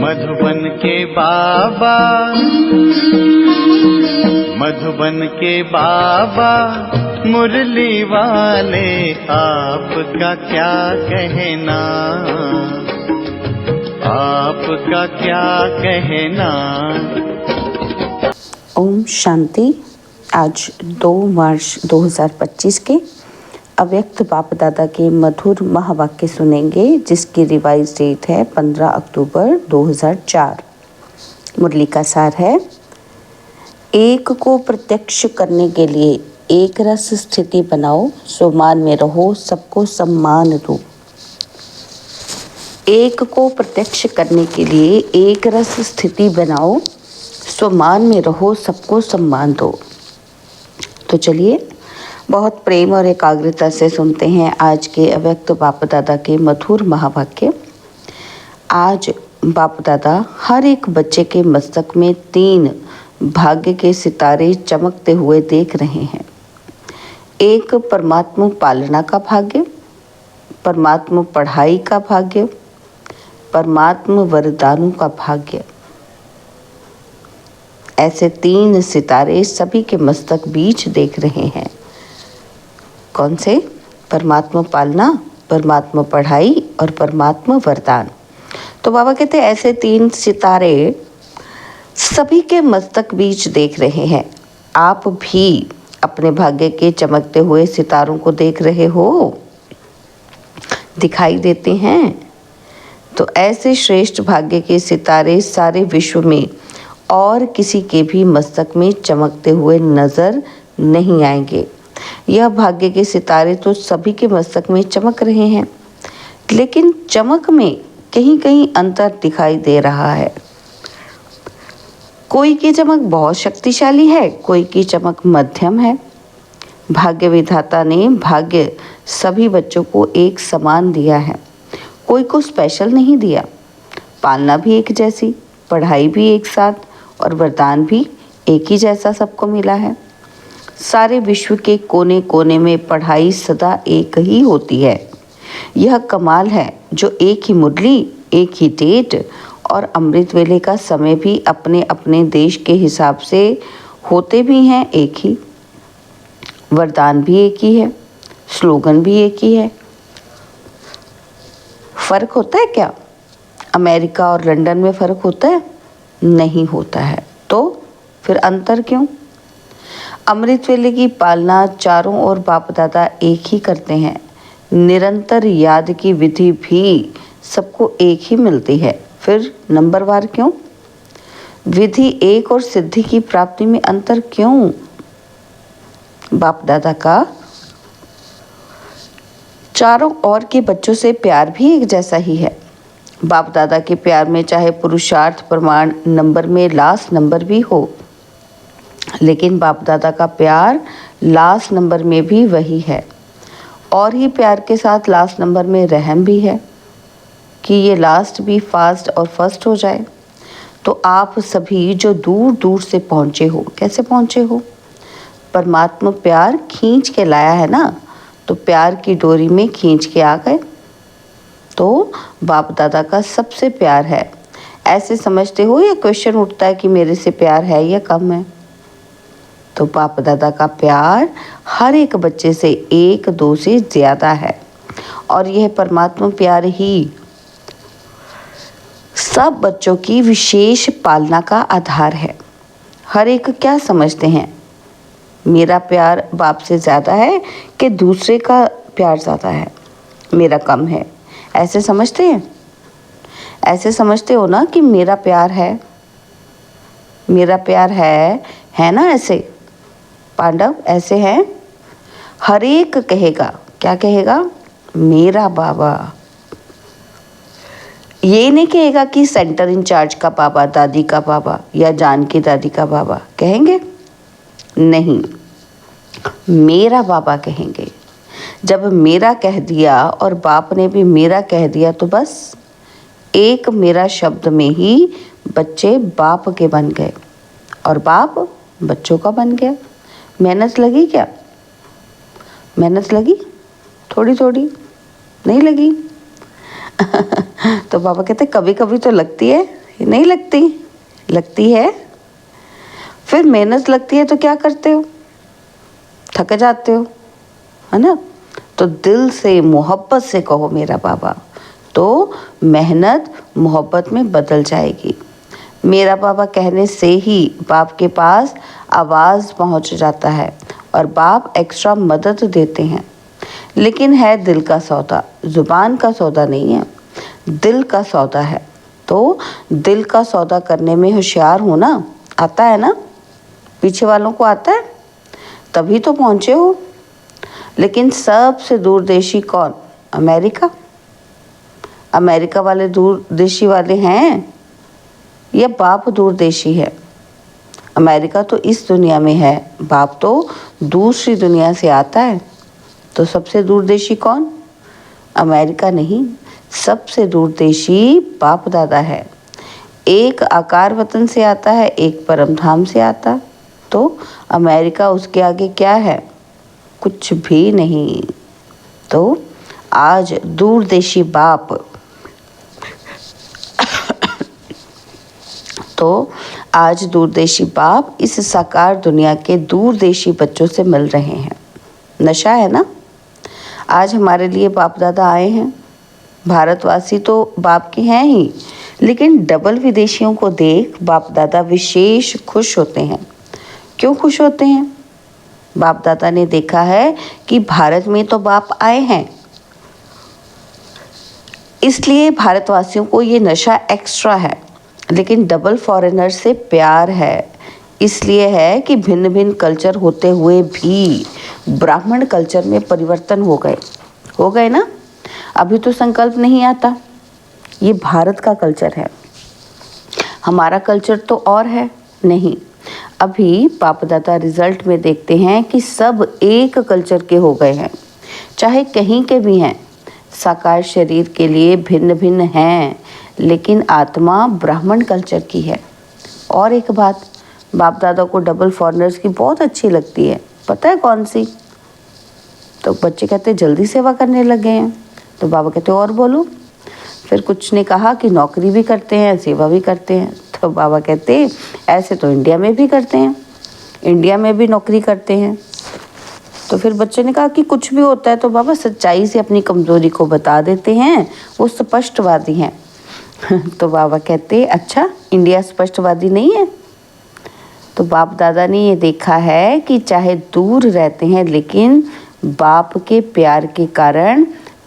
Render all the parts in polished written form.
मधुबन के बाबा, मधुबन के बाबा मुरली वाले, आपका क्या कहना, आपका क्या कहना। ओम शांति। आज 2 मार्च 2025 के अव्यक्त बाप दादा के मधुर महावाक्य सुनेंगे, जिसकी रिवाइज डेट है 15 अक्टूबर 2004। मुरली का सार है, एक को प्रत्यक्ष करने के लिए एक रस स्थिति बनाओ, सोमान में रहो, सबको सम्मान दो। एक को प्रत्यक्ष करने के लिए एक रस स्थिति बनाओ, स्वमान में रहो, सबको सम्मान दो। तो चलिए बहुत प्रेम और एकाग्रता से सुनते हैं आज के अव्यक्त बाप दादा के मधुर महावाक्य। आज बाप दादा हर एक बच्चे के मस्तक में 3 भाग्य के सितारे चमकते हुए देख रहे हैं। एक परमात्मा पालना का भाग्य, परमात्मा पढ़ाई का भाग्य, परमात्मा वरदानों का भाग्य। ऐसे 3 सितारे सभी के मस्तक बीच देख रहे हैं। कौन से? परमात्मा पालना, परमात्मा पढ़ाई और परमात्मा वरदान। तो बाबा कहते हैं ऐसे 3 सितारे सभी के मस्तक बीच देख रहे हैं। आप भी अपने भाग्य के चमकते हुए सितारों को देख रहे हो, दिखाई देते हैं। तो ऐसे श्रेष्ठ भाग्य के सितारे सारे विश्व में और किसी के भी मस्तक में चमकते हुए नजर नहीं आएंगे। यह भाग्य के सितारे तो सभी के मस्तक में चमक रहे हैं, लेकिन चमक में कहीं कहीं अंतर दिखाई दे रहा है। कोई की चमक बहुत शक्तिशाली है, कोई की चमक मध्यम है। भाग्य विधाता ने भाग्य सभी बच्चों को एक समान दिया है, कोई को स्पेशल नहीं दिया। पालना भी एक जैसी, पढ़ाई भी एक साथ और वरदान भी एक ही जैसा सबको मिला है। सारे विश्व के कोने कोने में पढ़ाई सदा एक ही होती है। यह कमाल है जो एक ही मुरली, एक ही डेट और अमृत वेले का समय भी अपने अपने देश के हिसाब से होते भी हैं एक ही। वरदान भी एक ही है, स्लोगन भी एक ही है। फर्क होता है क्या? अमेरिका और लंदन में फर्क होता है? नहीं होता है। तो फिर अंतर क्यों? अमृत वेले की पालना चारों ओर बाप दादा एक ही करते हैं। निरंतर याद की विधि भी सबको एक ही मिलती है। फिर नंबरवार क्यों? विधि एक और सिद्धि की प्राप्ति में अंतर क्यों? बाप दादा का चारों ओर के बच्चों से प्यार भी एक जैसा ही है। बाप दादा के प्यार में चाहे पुरुषार्थ प्रमाण नंबर में लास्ट नंबर भी हो, लेकिन बाप दादा का प्यार लास्ट नंबर में भी वही है। और ही प्यार के साथ लास्ट नंबर में रहम भी है कि ये लास्ट भी फास्ट और फर्स्ट हो जाए। तो आप सभी जो दूर दूर से पहुँचे हो, कैसे पहुँचे हो? परमात्मा प्यार खींच के लाया है ना, तो प्यार की डोरी में खींच के आ गए। तो बाप दादा का सबसे प्यार है, ऐसे समझते हो या क्वेश्चन उठता है कि मेरे से प्यार है या कम है? तो बाप दादा का प्यार हर एक बच्चे से 1-2 से ज़्यादा है। और यह परमात्मा प्यार ही सब बच्चों की विशेष पालना का आधार है। हर एक क्या समझते हैं? मेरा प्यार बाप से ज़्यादा है कि दूसरे का प्यार ज़्यादा है, मेरा कम है, ऐसे समझते हैं? ऐसे समझते हो ना कि मेरा प्यार है, मेरा प्यार है ना? ऐसे पांडव ऐसे हैं। हर एक कहेगा, क्या कहेगा? मेरा बाबा। ये नहीं कहेगा कि सेंटर इंचार्ज का बाबा, दादी का बाबा या जान की दादी का बाबा कहेंगे, नहीं, मेरा बाबा कहेंगे। जब मेरा कह दिया और बाप ने भी मेरा कह दिया, तो बस एक मेरा शब्द में ही बच्चे बाप के बन गए और बाप बच्चों का बन गया। मेहनत लगी क्या? मेहनत लगी? थोड़ी थोड़ी नहीं लगी? तो बाबा कहते कभी कभी तो लगती है, नहीं लगती? लगती है। फिर मेहनत लगती है तो क्या करते हो? थक जाते हो, है ना? तो दिल से मोहब्बत से कहो मेरा बाबा, तो मेहनत मोहब्बत में बदल जाएगी। मेरा बाबा कहने से ही बाप के पास आवाज़ पहुंच जाता है और बाप एक्स्ट्रा मदद देते हैं। लेकिन है दिल का सौदा, ज़ुबान का सौदा नहीं है, दिल का सौदा है। तो दिल का सौदा करने में होशियार होना आता है ना? पीछे वालों को आता है, तभी तो पहुँचे हो। लेकिन सबसे दूरदेशी कौन? अमेरिका। अमेरिका वाले दूरदेशी वाले हैं या बाप दूरदेशी है? अमेरिका तो इस दुनिया में है, बाप तो दूसरी दुनिया से आता है। तो सबसे दूरदेशी कौन? अमेरिका नहीं, सबसे दूरदेशी बाप दादा है। एक आकार वतन से आता है, एक परम धाम से आता। तो अमेरिका उसके आगे क्या है? कुछ भी नहीं। तो आज दूरदेशी बाप आज दूरदेशी बाप इस साकार दुनिया के दूरदेशी बच्चों से मिल रहे हैं। नशा है ना? आज हमारे लिए बाप दादा आए हैं। भारतवासी तो बाप के हैं ही, लेकिन डबल विदेशियों को देख बाप दादा विशेष खुश होते हैं। क्यों खुश होते हैं? बाप दादा ने देखा है कि भारत में तो बाप आए हैं, इसलिए भारतवासियों को ये नशा एक्स्ट्रा है। लेकिन डबल फॉरेनर से प्यार है, इसलिए है कि भिन्न भिन्न कल्चर होते हुए भी ब्राह्मण कल्चर में परिवर्तन हो गए ना। अभी तो संकल्प नहीं आता, ये भारत का कल्चर है, हमारा कल्चर तो और है नहीं। अभी बाप दादा रिजल्ट में देखते हैं कि सब एक कल्चर के हो गए हैं, चाहे कहीं के भी हैं। साकार शरीर के लिए भिन्न भिन्न हैं, लेकिन आत्मा ब्राह्मण कल्चर की है। और एक बात, बाप दादा को डबल फॉरेनर्स की बहुत अच्छी लगती है, पता है कौन सी? तो बच्चे कहते जल्दी सेवा करने लगे हैं, तो बाबा कहते और बोलो। फिर कुछ ने कहा कि नौकरी भी करते हैं, सेवा भी करते हैं, तो बाबा कहते ऐसे तो इंडिया में भी करते हैं, इंडिया में भी नौकरी करते हैं। तो फिर बच्चे ने कहा कि कुछ भी होता है तो बाबा सच्चाई से अपनी कमज़ोरी को बता देते हैं, वो स्पष्टवादी हैं। तो बाबा कहते अच्छा, इंडिया स्पष्टवादी नहीं है? तो बाप दादा ने ये देखा है कि चाहे दूर रहते हैं, लेकिन बाप के प्यार के कारण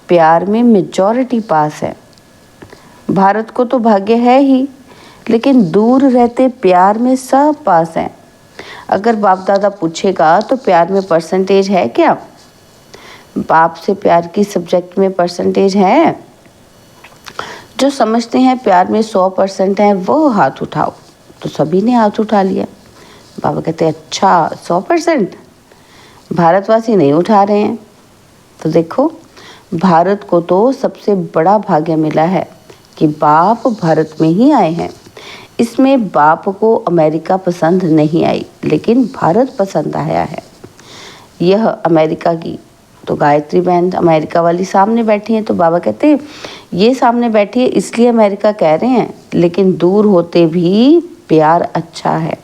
प्यार में मेजॉरिटी पास है। भारत को तो भाग्य है ही, लेकिन दूर रहते प्यार में सब पास हैं। अगर बाप दादा पूछेगा तो प्यार में परसेंटेज है क्या? बाप से प्यार की सब्जेक्ट में परसेंटेज है? जो समझते हैं प्यार में 100% है वो हाथ उठाओ। तो सभी ने हाथ उठा लिया। बाबा कहते अच्छा 100%? भारतवासी नहीं उठा रहे हैं। तो देखो, भारत को तो सबसे बड़ा भाग्य मिला है कि बाप भारत में ही आए हैं। इसमें बाप को अमेरिका पसंद नहीं आई, लेकिन भारत पसंद आया है। यह अमेरिका की तो गायत्री बहन अमेरिका वाली सामने बैठी है, तो बाबा कहते ये सामने बैठी है इसलिए अमेरिका कह रहे हैं, लेकिन दूर होते भी प्यार अच्छा है।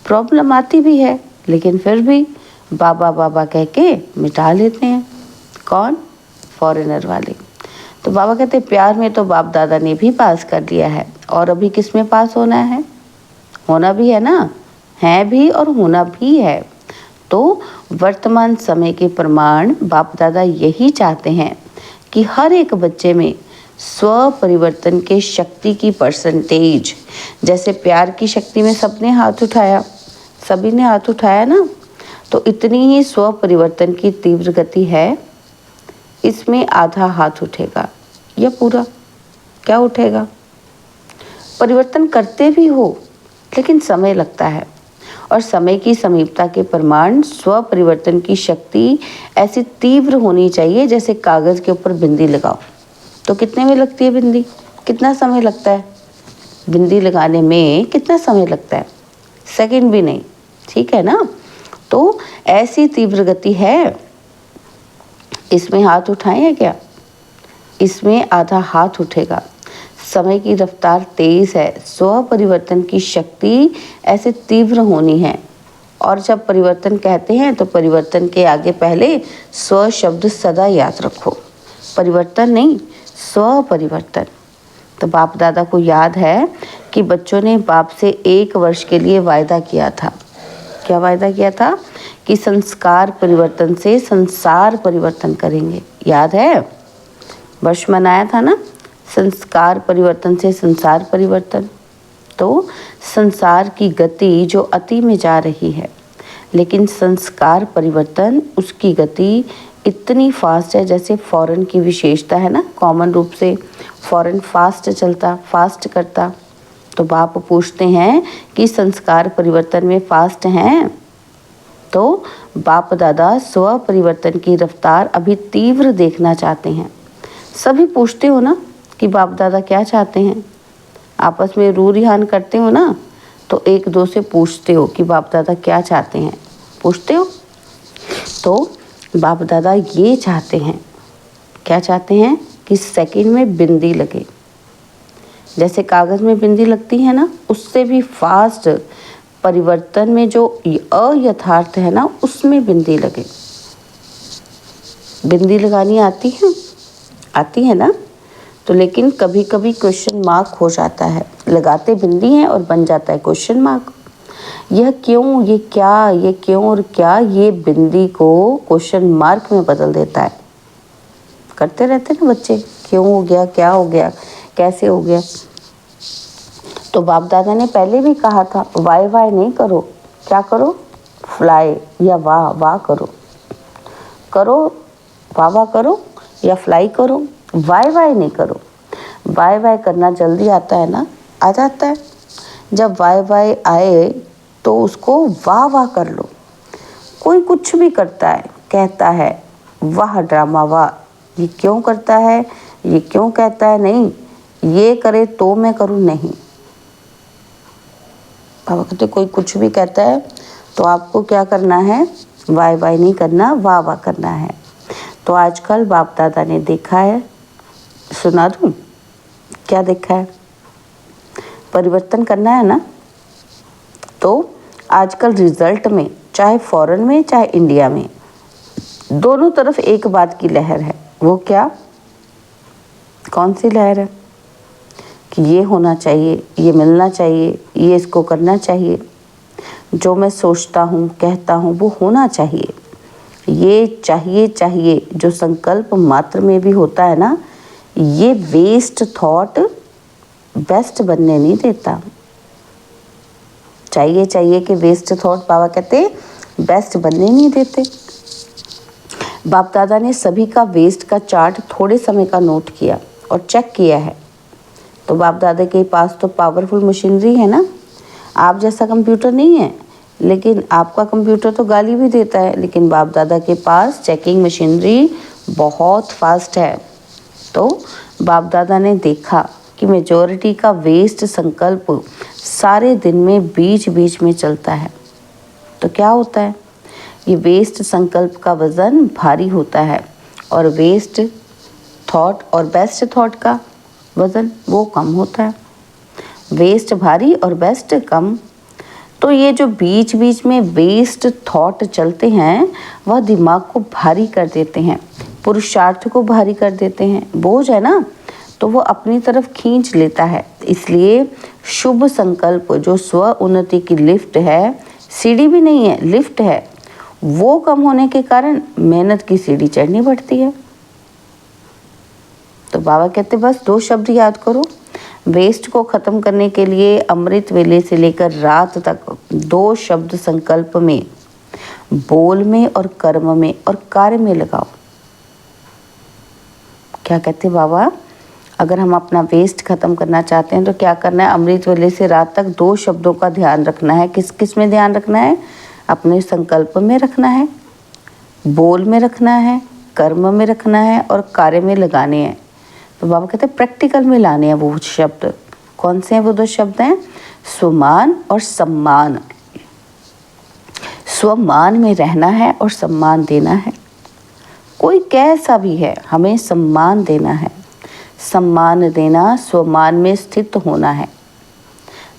प्रॉब्लम आती भी है, लेकिन फिर भी बाबा बाबा कह के मिटा लेते हैं। कौन? फॉरेनर वाले। तो बाबा कहते प्यार में तो बाप दादा ने भी पास कर लिया है, और अभी किस में पास होना है? होना भी है ना, है भी और होना भी है। तो वर्तमान समय के प्रमाण बाप दादा यही चाहते हैं कि हर एक बच्चे में स्व परिवर्तन के शक्ति की परसेंटेज, जैसे प्यार की शक्ति में सबने हाथ उठाया, सभी ने हाथ उठाया ना, तो इतनी ही स्व परिवर्तन की तीव्र गति है। इसमें आधा हाथ उठेगा या पूरा? क्या उठेगा? परिवर्तन करते भी हो, लेकिन समय लगता है, और समय की समीपता के प्रमाण स्व परिवर्तन की शक्ति ऐसी तीव्र होनी चाहिए जैसे कागज़ के ऊपर बिंदी लगाओ। तो कितने में लगती है बिंदी? कितना समय लगता है बिंदी लगाने में? कितना समय लगता है? सेकंड भी नहीं, ठीक है ना? तो ऐसी तीव्र गति है। इसमें हाथ उठाए हैं क्या? इसमें आधा हाथ उठेगा। समय की रफ्तार तेज है, स्व परिवर्तन की शक्ति ऐसे तीव्र होनी है। और जब परिवर्तन कहते हैं तो परिवर्तन के आगे पहले स्व शब्द सदा याद रखो। परिवर्तन नहीं, स्व परिवर्तन। तो बाप दादा को याद है कि बच्चों ने बाप से 1 वर्ष के लिए वायदा किया था। क्या वायदा किया था? कि संस्कार परिवर्तन से संसार परिवर्तन करेंगे। याद है? वर्ष मनाया था ना, संस्कार परिवर्तन से संसार परिवर्तन। तो संसार की गति जो अति में जा रही है, लेकिन संस्कार परिवर्तन उसकी गति इतनी फास्ट है, जैसे फॉरेन की विशेषता है ना, कॉमन रूप से फॉरेन फास्ट चलता, फास्ट करता। तो बाप पूछते हैं कि संस्कार परिवर्तन में फास्ट हैं? तो बाप दादा स्व परिवर्तन की रफ्तार अभी तीव्र देखना चाहते हैं। सभी पूछते हो ना कि बाप दादा क्या चाहते हैं? आपस में रू रिहान करते हो ना, तो एक दो से पूछते हो कि बाप दादा क्या चाहते हैं, पूछते हो। तो बाप दादा ये चाहते हैं, क्या चाहते हैं? कि सेकंड में बिंदी लगे। जैसे कागज़ में बिंदी लगती है ना, उससे भी फास्ट परिवर्तन में जो अयथार्थ है ना, उसमें बिंदी लगे। बिंदी लगानी आती है? आती है ना। तो लेकिन कभी कभी क्वेश्चन मार्क हो जाता है, लगाते बिंदी हैं और बन जाता है क्वेश्चन मार्क। यह क्यों, ये क्या, ये क्यों और क्या, ये बिंदी को क्वेश्चन मार्क में बदल देता है। करते रहते ना बच्चे, क्यों हो गया, क्या हो गया, कैसे हो गया। तो बाप दादा ने पहले भी कहा था, वाई वाई नहीं करो, क्या करो? फ्लाई या वाह वाह करो, करो वाह वाह करो या फ्लाई करो, वाई वाई नहीं करो। वाई वाई करना जल्दी आता है ना, आ जाता है। जब वाई वाई आए तो उसको वाह वाह कर लो। कोई कुछ भी करता है, कहता है वाह ड्रामा वाह, ये क्यों करता है, ये क्यों कहता है, नहीं ये करे तो मैं करूँ, नहीं। बाबा कहते कोई कुछ भी कहता है तो आपको क्या करना है? वाई वाई नहीं करना, वाह वाह करना है। तो आजकल बाप दादा ने देखा है, सुना दूँ क्या देखा है? परिवर्तन करना है ना। तो आजकल रिजल्ट में, चाहे फॉरेन में चाहे इंडिया में, दोनों तरफ एक बात की लहर है। वो क्या? कौन सी लहर है? कि ये होना चाहिए, ये मिलना चाहिए, ये इसको करना चाहिए, जो मैं सोचता हूँ कहता हूँ वो होना चाहिए। ये चाहिए चाहिए जो संकल्प मात्र में भी होता है ना, ये वेस्ट थॉट बेस्ट बनने नहीं देता। चाहिए चाहिए कि वेस्ट थॉट बाबा कहते बेस्ट बनने नहीं देते। बाप दादा ने सभी का वेस्ट का चार्ट थोड़े समय का नोट किया और चेक किया है। तो बाप दादा के पास तो पावरफुल मशीनरी है ना, आप जैसा कंप्यूटर नहीं है, लेकिन आपका कंप्यूटर तो गाली भी देता है, लेकिन बाप दादा के पास चेकिंग मशीनरी बहुत फास्ट है। तो बाप दादा ने देखा कि मेजॉरिटी का वेस्ट संकल्प सारे दिन में बीच बीच में चलता है। तो क्या होता है? ये वेस्ट संकल्प का वज़न भारी होता है और वेस्ट थॉट और बेस्ट थॉट का वज़न वो कम होता है। वेस्ट भारी और बेस्ट कम। तो ये जो बीच बीच में वेस्ट थॉट चलते हैं वह दिमाग को भारी कर देते हैं, पुरुषार्थ को भारी कर देते हैं। बोझ है ना, तो वो अपनी तरफ खींच लेता है। इसलिए शुभ संकल्प जो स्व उन्नति की लिफ्ट है, सीढ़ी भी नहीं है लिफ्ट है, वो कम होने के कारण मेहनत की सीढ़ी चढ़नी पड़ती है। तो बाबा कहते बस 2 शब्द याद करो। वेस्ट को ख़त्म करने के लिए अमृत वेले से लेकर रात तक 2 शब्द संकल्प में, बोल में और कर्म में और कार्य में लगाओ। क्या कहते बाबा? अगर हम अपना वेस्ट ख़त्म करना चाहते हैं तो क्या करना है? अमृत वेले से रात तक 2 शब्दों का ध्यान रखना है। किस किस में ध्यान रखना है? अपने संकल्प में रखना है, बोल में रखना है, कर्म में रखना है और कार्य में लगाने हैं। तो बाबा कहते हैं प्रैक्टिकल में लाने हैं वो शब्द। कौन से हैं वो 2 शब्द हैं? स्वमान और सम्मान। स्वमान में रहना है और सम्मान देना है। कोई कैसा भी है, हमें सम्मान देना है। सम्मान देना स्वमान में स्थित होना है।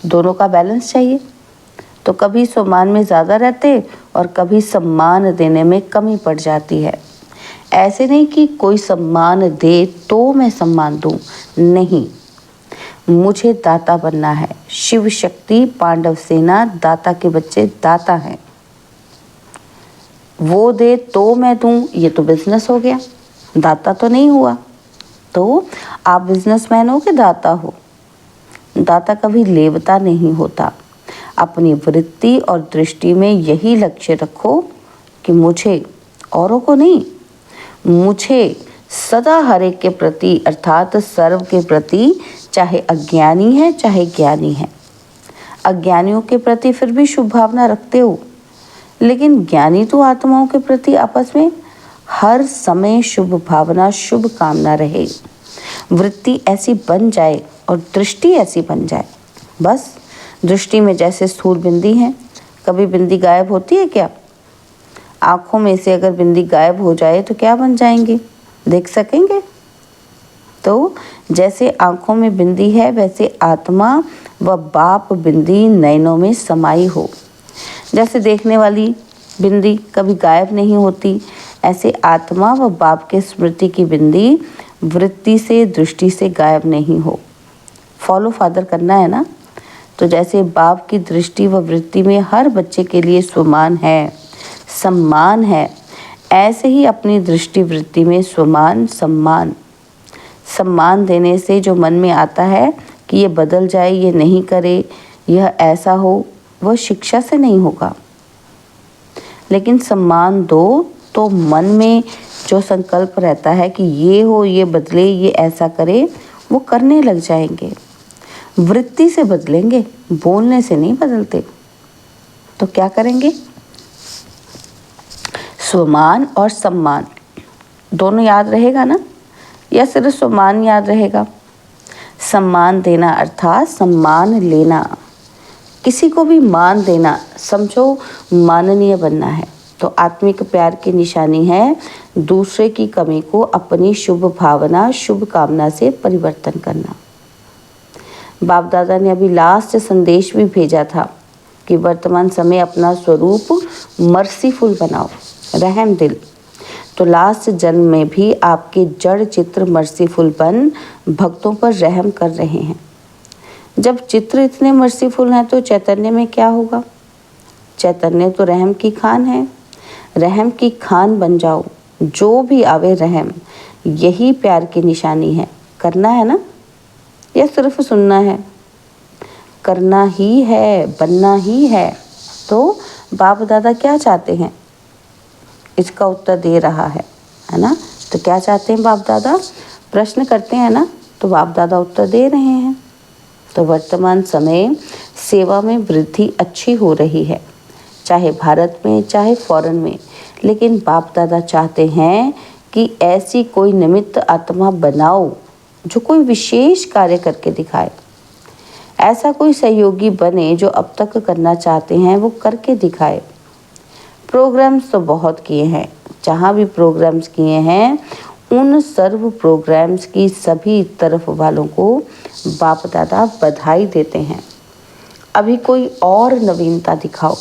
दोनों का बैलेंस चाहिए। तो कभी स्वमान में ज़्यादा रहते और कभी सम्मान देने में कमी पड़ जाती है। ऐसे नहीं कि कोई सम्मान दे तो मैं सम्मान दूं, नहीं, मुझे दाता बनना है। शिव शक्ति पांडव सेना दाता के बच्चे दाता हैं। वो दे तो मैं दूं, ये तो बिजनेस हो गया, दाता तो नहीं हुआ। तो आप बिजनेसमैन हो कि दाता हो? दाता कभी लेवता नहीं होता। अपनी वृत्ति और दृष्टि में यही लक्ष्य रखो कि मुझे, औरों को नहीं, मुझे सदा हर एक के प्रति अर्थात सर्व के प्रति, चाहे अज्ञानी है चाहे ज्ञानी है। अज्ञानियों के प्रति फिर भी शुभ भावना रखते हो, लेकिन ज्ञानी तो आत्माओं के प्रति आपस में हर समय शुभ भावना शुभ कामना रहे। वृत्ति ऐसी बन जाए और दृष्टि ऐसी बन जाए। बस दृष्टि में जैसे स्थूल बिंदी है, कभी बिंदी गायब होती है क्या? आँखों में से अगर बिंदी गायब हो जाए तो क्या बन जाएंगे? देख सकेंगे? तो जैसे आँखों में बिंदी है वैसे आत्मा व बाप बिंदी नयनों में समाई हो। जैसे देखने वाली बिंदी कभी गायब नहीं होती, ऐसे आत्मा व बाप के स्मृति की बिंदी वृत्ति से दृष्टि से गायब नहीं हो। फॉलो फादर करना है ना? तो जैसे बाप की दृष्टि व वृत्ति में हर बच्चे के लिए स्वमान है, सम्मान है, ऐसे ही अपनी दृष्टि वृत्ति में स्वमान सम्मान। सम्मान देने से जो मन में आता है कि ये बदल जाए, ये नहीं करे, यह ऐसा हो, वह शिक्षा से नहीं होगा। लेकिन सम्मान दो तो मन में जो संकल्प रहता है कि ये हो, ये बदले, ये ऐसा करे, वो करने लग जाएंगे। वृत्ति से बदलेंगे, बोलने से नहीं बदलते। तो क्या करेंगे? स्वमान और सम्मान दोनों याद रहेगा ना, या सिर्फ स्वमान याद रहेगा? सम्मान देना अर्थात सम्मान लेना, किसी को भी मान देना, समझो माननीय बनना है। तो आत्मिक प्यार की निशानी है दूसरे की कमी को अपनी शुभ भावना शुभ कामना से परिवर्तन करना। बाप दादा ने अभी लास्ट संदेश भी भेजा था कि वर्तमान समय अपना स्वरूप मर्सीफुल बनाओ, रहम दिल। तो लास्ट जन्म में भी आपके जड़ चित्र मर्सीफुलपन भक्तों पर रहम कर रहे हैं। जब चित्र इतने मर्सीफुल हैं तो चैतन्य में क्या होगा? चैतन्य तो रहम की खान है। रहम की खान बन जाओ, जो भी आवे रहम। यही प्यार की निशानी है। करना है ना, या सिर्फ सुनना है? करना ही है, बनना ही है। तो बाप दादा क्या चाहते हैं, इसका उत्तर दे रहा है ना? तो क्या चाहते हैं बाप दादा? प्रश्न करते हैं ना, तो बाप दादा उत्तर दे रहे हैं। तो वर्तमान समय सेवा में वृद्धि अच्छी हो रही है, चाहे भारत में चाहे फॉरेन में। लेकिन बाप दादा चाहते हैं कि ऐसी कोई निमित्त आत्मा बनाओ जो कोई विशेष कार्य करके दिखाए। ऐसा कोई सहयोगी बने जो अब तक करना चाहते हैं वो करके दिखाए। प्रोग्राम्स तो बहुत किए हैं, जहाँ भी प्रोग्राम्स किए हैं उन सर्व प्रोग्राम्स की सभी तरफ वालों को बाप दादा बधाई देते हैं। अभी कोई और नवीनता दिखाओ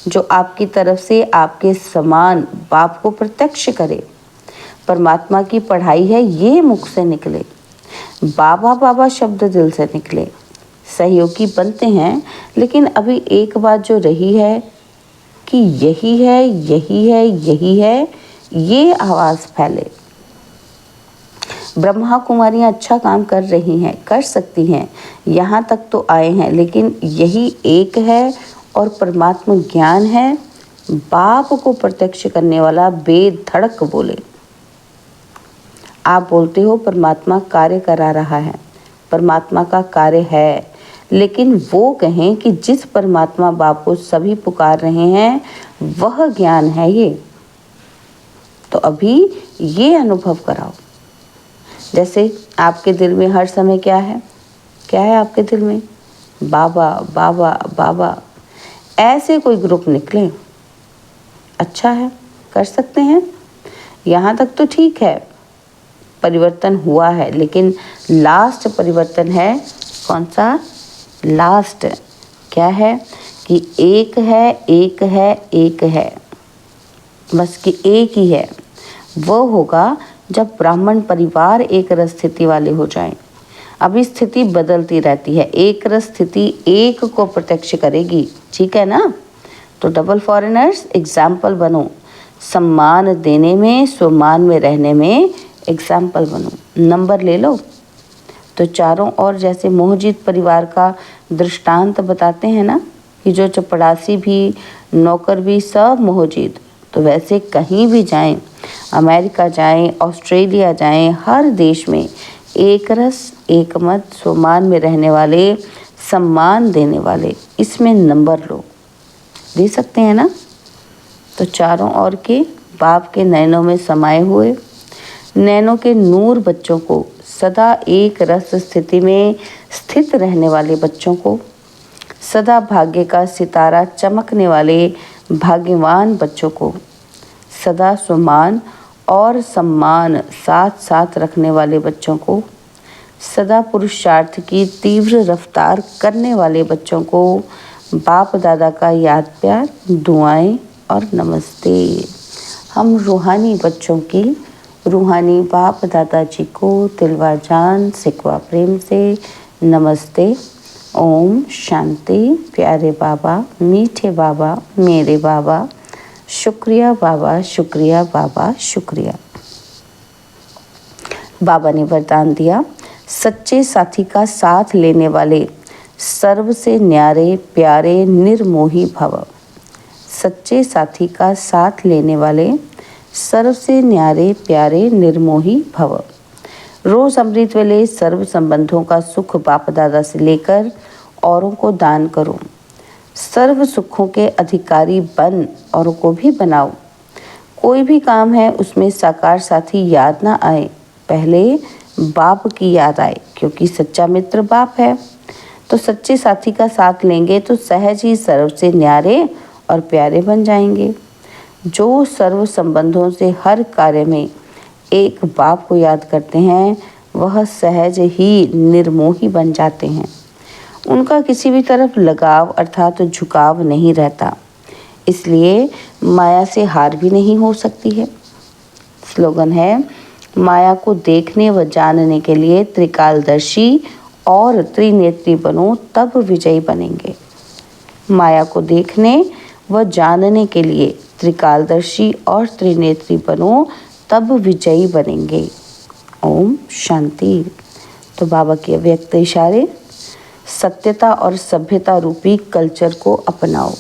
जो आपकी तरफ से आपके समान बाप को प्रत्यक्ष करे। परमात्मा की पढ़ाई है ये मुख से निकले, बाबा बाबा शब्द दिल से निकले। सहयोगी बनते हैं, लेकिन अभी एक बात जो रही है कि यही है, यही है, यही है, ये आवाज़ फैले। ब्रह्मा कुमारियाँ अच्छा काम कर रही हैं, कर सकती हैं, यहाँ तक तो आए हैं, लेकिन यही एक है और परमात्मा ज्ञान है। बाप को प्रत्यक्ष करने वाला बेधड़क बोले। आप बोलते हो परमात्मा कार्य करा रहा है, परमात्मा का कार्य है, लेकिन वो कहें कि जिस परमात्मा बाप को सभी पुकार रहे हैं वह ज्ञान है ये। तो अभी ये अनुभव कराओ। जैसे आपके दिल में हर समय क्या है? क्या है आपके दिल में? बाबा बाबा बाबा। ऐसे कोई ग्रुप निकले, अच्छा है, कर सकते हैं, यहाँ तक तो ठीक है। परिवर्तन हुआ है, लेकिन लास्ट परिवर्तन है कौन सा? लास्ट क्या है कि एक है, एक है, एक है, बस कि एक ही है। वो होगा जब ब्राह्मण परिवार एक रस स्थिति वाले हो जाएं। अभी स्थिति बदलती रहती है, एक रस स्थिति एक को प्रत्यक्ष करेगी, ठीक है ना? तो डबल फॉरेनर्स एग्जाम्पल बनो, सम्मान देने में, स्वमान में रहने में एग्जाम्पल बनो। नंबर ले लो। तो चारों ओर जैसे मोहजीत परिवार का दृष्टांत बताते हैं ना कि जो चपड़ासी भी, नौकर भी, सब मोहजीत। तो वैसे कहीं भी जाएं, अमेरिका जाएं, ऑस्ट्रेलिया जाएं, हर देश में एक रस, एक मत, स्वमान में रहने वाले, सम्मान देने वाले, इसमें नंबर लो। दे सकते हैं ना? तो चारों ओर के बाप के नैनों में समाये हुए, नैनों के नूर बच्चों को, सदा एक रस स्थिति में स्थित रहने वाले बच्चों को, सदा भाग्य का सितारा चमकने वाले भाग्यवान बच्चों को, सदा स्वमान और सम्मान साथ साथ रखने वाले बच्चों को, सदा पुरुषार्थ की तीव्र रफ्तार करने वाले बच्चों को बाप दादा का याद प्यार, दुआएं और नमस्ते। हम रूहानी बच्चों की रूहानी बाप दादाजी को तिलवा जान सिकवा प्रेम से नमस्ते। ओम शांति। प्यारे बाबा, मीठे बाबा, मेरे बाबा, शुक्रिया बाबा, शुक्रिया बाबा, शुक्रिया। बाबा ने वरदान दिया, सच्चे साथी का साथ लेने वाले सर्व से न्यारे प्यारे निर्मोही भव। सच्चे साथी का साथ लेने वाले सर्व से न्यारे प्यारे निर्मोही भव। रोज अमृत वेले सर्व संबंधों का सुख बाप दादा से लेकर औरों को दान करो। सर्व सुखों के अधिकारी बन औरों को भी बनाओ। कोई भी काम है उसमें साकार साथी याद ना आए, पहले बाप की याद आए, क्योंकि सच्चा मित्र बाप है। तो सच्चे साथी का साथ लेंगे तो सहज ही सर्व से न्यारे और प्यारे बन जाएंगे। जो सर्व संबंधों से हर कार्य में एक बाप को याद करते हैं, वह सहज ही निर्मोही बन जाते हैं। उनका किसी भी तरफ लगाव अर्थात झुकाव नहीं रहता, इसलिए माया से हार भी नहीं हो सकती है। स्लोगन है, माया को देखने व जानने के लिए त्रिकालदर्शी और त्रिनेत्री बनो, तब विजयी बनेंगे। माया को देखने व जानने के लिए त्रिकालदर्शी और त्रिनेत्री बनो, तब विजयी बनेंगे। ओम शांति। तो बाबा के अव्यक्त इशारे, सत्यता और सभ्यता रूपी कल्चर को अपनाओ।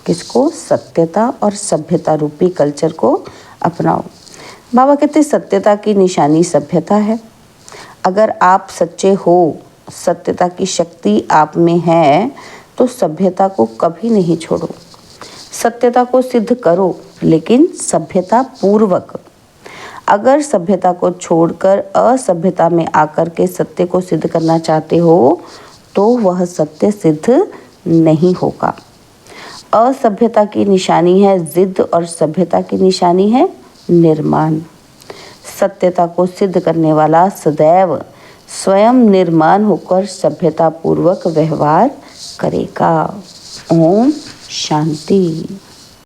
किसको? सत्यता और सभ्यता रूपी कल्चर को अपनाओ। बाबा कहते सत्यता की निशानी सभ्यता है। अगर आप सच्चे हो, सत्यता की शक्ति आप में है, तो सभ्यता को कभी नहीं छोड़ो। सत्यता को सिद्ध करो, लेकिन सभ्यता पूर्वक। अगर सभ्यता को छोड़कर असभ्यता में आकर के सत्य को सिद्ध करना चाहते हो, तो वह सत्य सिद्ध नहीं होगा। असभ्यता की निशानी है जिद और सभ्यता की निशानी है निर्माण। सत्यता को सिद्ध करने वाला सदैव स्वयं निर्माण होकर सभ्यता पूर्वक व्यवहार करेगा। ओम शांति।